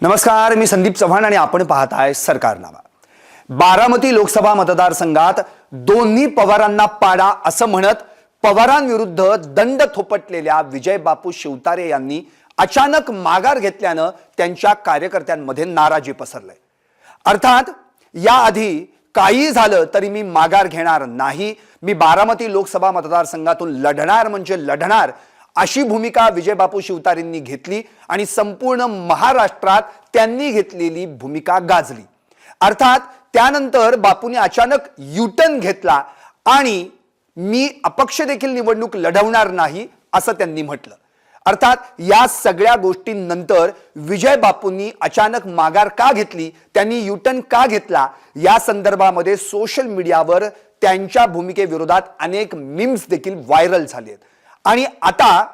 नमस्कार, मी संदीप चव्हाण आणि आपण पाहत आहे सरकारनामा। बारामती लोकसभा मतदारसंघात दोन्ही पवारांना पाडा असं म्हणत पवारांविरुद्ध दंड थोपटलेल्या विजय बापू शिवतारे यांनी अचानक माघार घेतल्यानं त्यांच्या कार्यकर्त्यांमध्ये नाराजी पसरली। अर्थात याआधी काही झालं तरी मी माघार घेणार नाही, मी बारामती लोकसभा मतदारसंघातून लढणार म्हणजे लढणार अशी भूमिका विजय बापू शिवतारेंनी घेतली आणि संपूर्ण महाराष्ट्रात त्यांनी घेतलेली भूमिका गाजली। अर्थात त्यानंतर बापूंनी अचानक युटर्न घेतला आणि मी अपक्ष देखील निवडणूक लढवणार नाही असं त्यांनी म्हटलं। अर्थात या सगळ्या गोष्टींनंतर विजय बापूंनी अचानक माघार का घेतली, त्यांनी युटर्न का घेतला, या संदर्भामध्ये सोशल मीडियावर त्यांच्या भूमिकेविरोधात अनेक मीम्स देखील व्हायरल झालेत आणि आता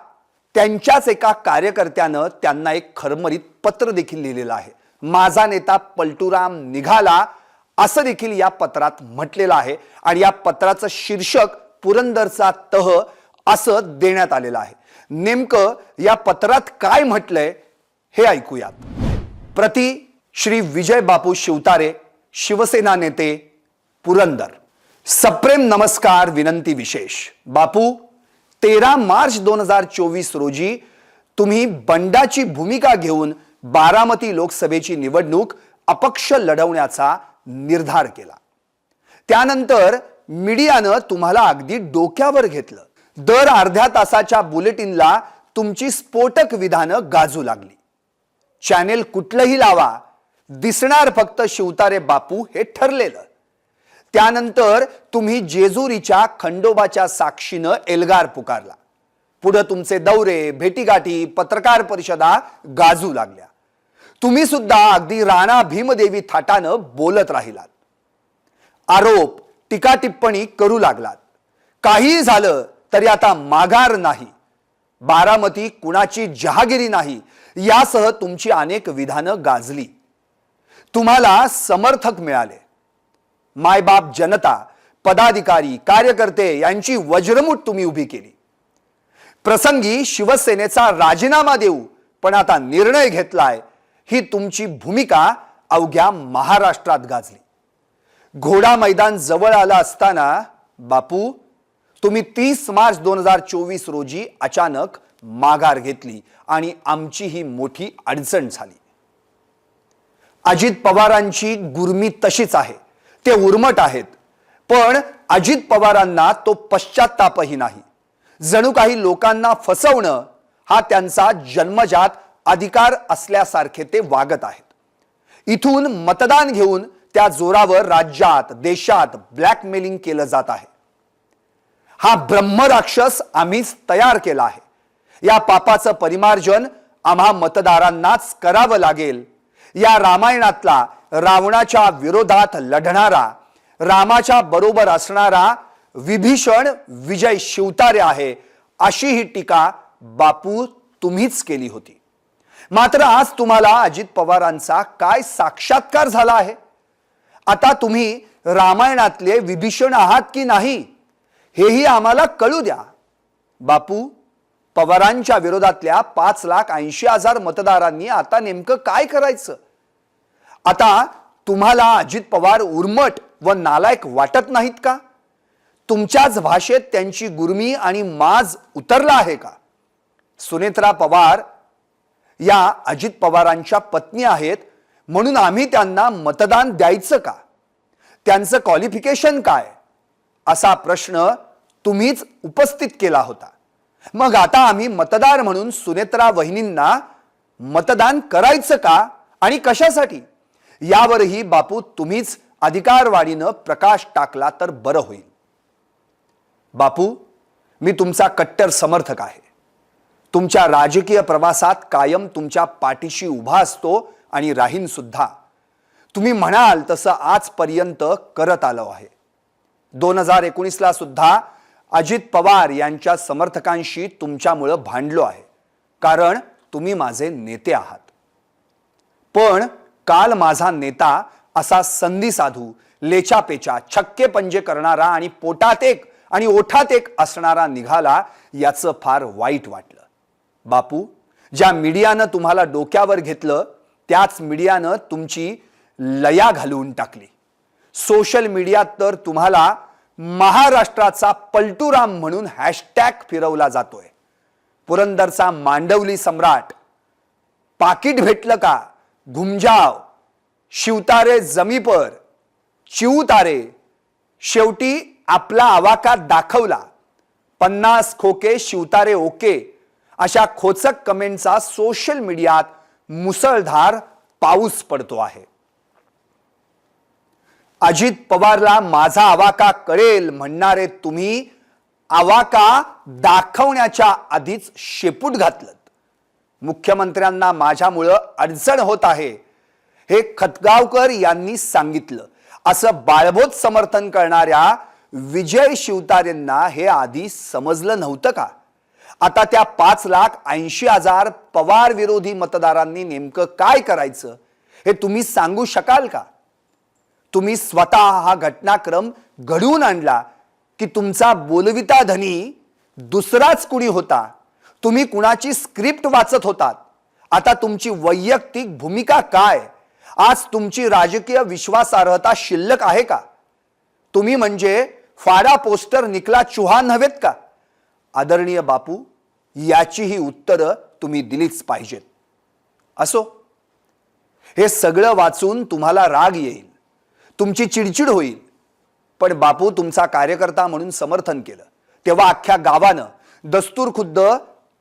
त्यांच्याच एका कार्यकर्त्यानं त्यांना एक खरमरीत पत्र देखील लिहिलेलं आहे। माझा नेता पलटूराम निघाला असं देखील या पत्रात म्हटलेलं आहे आणि या पत्राचं शीर्षक पुरंदरचा तह असं देण्यात आलेलं आहे। नेमकं या पत्रात काय म्हटलंय हे ऐकूयात। प्रति श्री विजय बापू शिवतारे, शिवसेना नेते, पुरंदर। सप्रेम नमस्कार, विनंती विशेष। बापू, 13 मार्च 2024 रोजी तुम्ही बंडाची भूमिका घेऊन बारामती लोकसभेची निवडणूक अपक्ष लढवण्याचा निर्धार केला। त्यानंतर मीडियानं तुम्हाला अगदी डोक्यावर घेतलं। दर अर्ध्या तासाच्या बुलेटिनला तुमची स्फोटक विधानं गाजू लागली। चॅनेल कुठलंही लावा, दिसणार फक्त शिवतारे बापू हे ठरलेलं। त्यानंतर तुम्ही जेजुरीच्या खंडोबाच्या साक्षीनं एल्गार पुकारला। पुढे तुमचे दौरे, भेटीगाठी, पत्रकार परिषदा गाजू लागल्या। तुम्ही सुद्धा अगदी राणा भीमदेवी थाटानं बोलत राहिलात, आरोप, टीका टिप्पणी करू लागलात। काही झालं तरी आता माघार नाही, बारामती कुणाची जहागिरी नाही, यासह तुमची अनेक विधानं गाजली। तुम्हाला समर्थक मिळाले। मायबाप जनता, पदाधिकारी, कार्यकर्ते यांची वज्रमुठ तुम्ही उभी केली। प्रसंगी शिवसेनेचा राजीनामा देऊ पण आता निर्णय घेतलाय, ही तुमची भूमिका अवघ्या महाराष्ट्रात गाजली। घोडा मैदान जवळ आलं असताना बापू तुम्ही 30 मार्च 2024 रोजी अचानक माघार घेतली आणि आमची ही मोठी अडचण झाली। अजित पवारांची गुरमी तशीच आहे, ते उर्मट आहेत, पण अजित पवारांना तो पश्चात्तापही नाही। जणू काही लोकांना फसवणं हा त्यांचा जन्मजात अधिकार असल्यासारखे ते वागत आहेत। इथून मतदान घेऊन त्या जोरावर राज्यात, देशात ब्लॅकमेलिंग केलं जात आहे। हा ब्रह्मराक्षस आम्हीच तयार केला आहे। या पापाचं परिमार्जन आम्हा मतदारांनाच करावं लागेल। या रामायणातला रावणाच्या विरोधात लढणारा, रामाच्या बरोबर असणारा विभीषण विजय शिवतारे आहे, अशी ही टीका बापू तुम्हीच केली होती। मात्र आज तुम्हाला अजित पवारांचा काय साक्षात्कार झाला आहे? आता तुम्ही रामायणातले विभीषण आहात की नाही हेही आम्हाला कळू द्या। बापू, पवारांच्या विरोधातल्या 5,80,000 मतदारांनी आता नेमकं काय करायचं? आता तुम्हाला अजित पवार उर्मट व नालायक वाटत नाहीत का? तुमच्याच भाषेत त्यांची गुरमी आणि माज उतरला आहे का? सुनेत्रा पवार या अजित पवारांच्या पत्नी आहेत म्हणून आम्ही त्यांना मतदान द्यायचं का? त्यांचं क्वालिफिकेशन काय? असा प्रश्न तुम्हीच उपस्थित केला होता। मग आता आम्ही मतदार म्हणून सुनेत्रा वहिनींना मतदान करायचं का आणि कशासाठी? यावरही बापू तुम्हीच अधिकारवाढीनं प्रकाश टाकला तर बरं होईल। बापू, मी तुमचा कट्टर समर्थक आहे। तुमच्या राजकीय प्रवासात कायम तुमच्या पाठीशी उभा असतो आणि राहीन सुद्धा। तुम्ही म्हणाल तसं आजपर्यंत करत आलो आहे। 2019 ला सुद्धा अजित पवार यांच्या समर्थकांशी तुमच्यामुळे भांडलो आहे, कारण तुम्ही माझे नेते आहात। पण काल माझा नेता असा संधी साधू, लेचापेचा, छक्के पंजे करणारा आणि पोटात एक आणि ओठात एक असणारा निघाला, याचं फार वाईट वाटलं। बापू, ज्या मीडियानं तुम्हाला डोक्यावर घेतलं त्याच मीडियानं तुमची लया घालवून टाकली। सोशल मीडियात तर तुम्हाला महाराष्ट्राचा पलटूराम म्हणून हॅशटॅग फिरवला जातोय। पुरंदरचा मांडवली सम्राट, पाकिट भेटलं का, घुमजाव, शिवतारे जमीपर, चिवतारे, शेवटी आपला आवाका दाखवला, 50 खोके शिवतारे ओके, अशा खोचक कमेंटचा सोशल मीडियात मुसळधार पाऊस पडतो आहे। अजित पवारला माझा आवाका कळेल म्हणणारे तुम्ही आवाका दाखवण्याच्या आधीच शेपूट घातलं। मुख्यमंत्र्यांना माझ्यामुळे अडचण होत आहे हे खतगावकर यांनी सांगितलं असं बाळबोध समर्थन करणाऱ्या विजय शिवतारेंना हे आधी समजलं नव्हतं का? आता त्या 5,80,000 पवार विरोधी मतदारांनी नेमकं काय करायचं हे तुम्ही सांगू शकाल का? तुम्ही स्वतः हा घटनाक्रम घडवून आणला की तुमचा बोलविता धनी दुसराच कुणी होता? तुम्ही कुणाची स्क्रिप्ट वाचत होतात? आता तुमची वैयक्तिक भूमिका काय? आज तुमची राजकीय विश्वासार्हता शिल्लक आहे का? तुम्ही म्हणजे फाडा पोस्टर निकला चुहान नव्हेत का? आदरणीय बापू, याची ही उत्तरं तुम्ही दिलीच पाहिजेत। असो, हे सगळं वाचून तुम्हाला राग येईल, तुमची चिडचिड होईल, पण बापू तुमचा कार्यकर्ता म्हणून समर्थन केलं तेव्हा अख्ख्या गावानं, दस्तूर खुद्द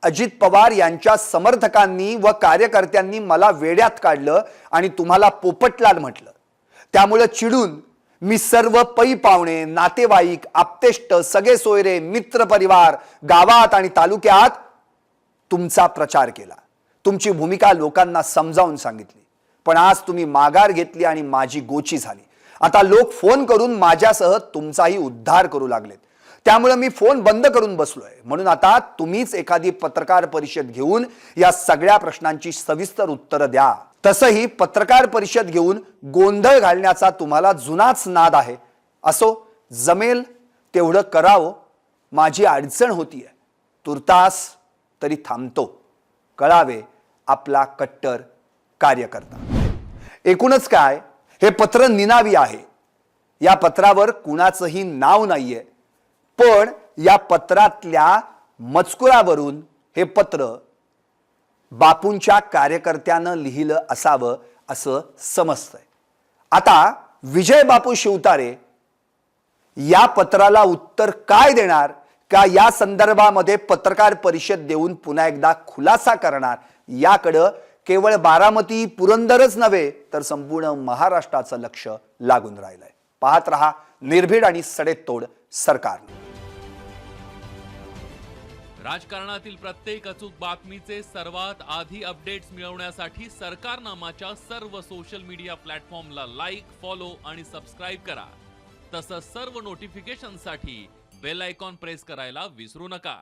अजित पवार यांच्या समर्थकांनी व कार्यकर्त्यांनी मला वेड्यात काढलं आणि तुम्हाला पोपटलाल म्हटलं। त्यामुळे चिडून मी सर्व पै पावणे, नातेवाईक, आप्तेष्ट, सगळे सोयरे, मित्र परिवार, गावात आणि तालुक्यात तुमचा प्रचार केला, तुमची भूमिका लोकांना समजावून सांगितली। पण आज तुम्ही माघार घेतली आणि माझी गोची झाली। आता लोक फोन करून माझ्यासह तुमचाही उद्धार करू लागलेत। त्यामुळे मी फोन बंद करून बसलोय। म्हणून आता तुम्हीच एखादी पत्रकार परिषद घेऊन या सगळ्या प्रश्नांची सविस्तर उत्तरं द्या। तसंही पत्रकार परिषद घेऊन गोंधळ घालण्याचा तुम्हाला जुनाच नाद आहे। असो, जमेल तेवढं करावं, माझी अडचण होतीये, तुर्तास तरी थांबतो। कळावे, आपला कट्टर कार्यकर्ता। एकूणच काय, हे पत्र निनावी आहे। या पत्रावर कुणाचंही नाव नाहीये, पण या पत्रातल्या मजकुरावरून हे पत्र बापूंच्या कार्यकर्त्यानं लिहिलं असावं असं समजतंय। आता विजय बापू शिवतारे या पत्राला उत्तर काय देणार, का या संदर्भामध्ये पत्रकार परिषद देऊन पुन्हा एकदा खुलासा करणार, याकडं केवळ बारामती पुरंदरच नव्हे तर संपूर्ण महाराष्ट्राचं लक्ष लागून राहिलंय। पाहत रहा निर्भीड आणि सडेतोड सरकार। राजकारणातील प्रत्येक अचूक बातमीचे सर्वात आधी अपडेट्स मिळवण्यासाठी सरकारनामाच्या सर्व सोशल मीडिया प्लॅटफॉर्मला लाईक, फॉलो आणि सबस्क्राइब करा। तसंच सर्व नोटिफिकेशनसाठी बेल आयकॉन प्रेस करायला विसरू नका।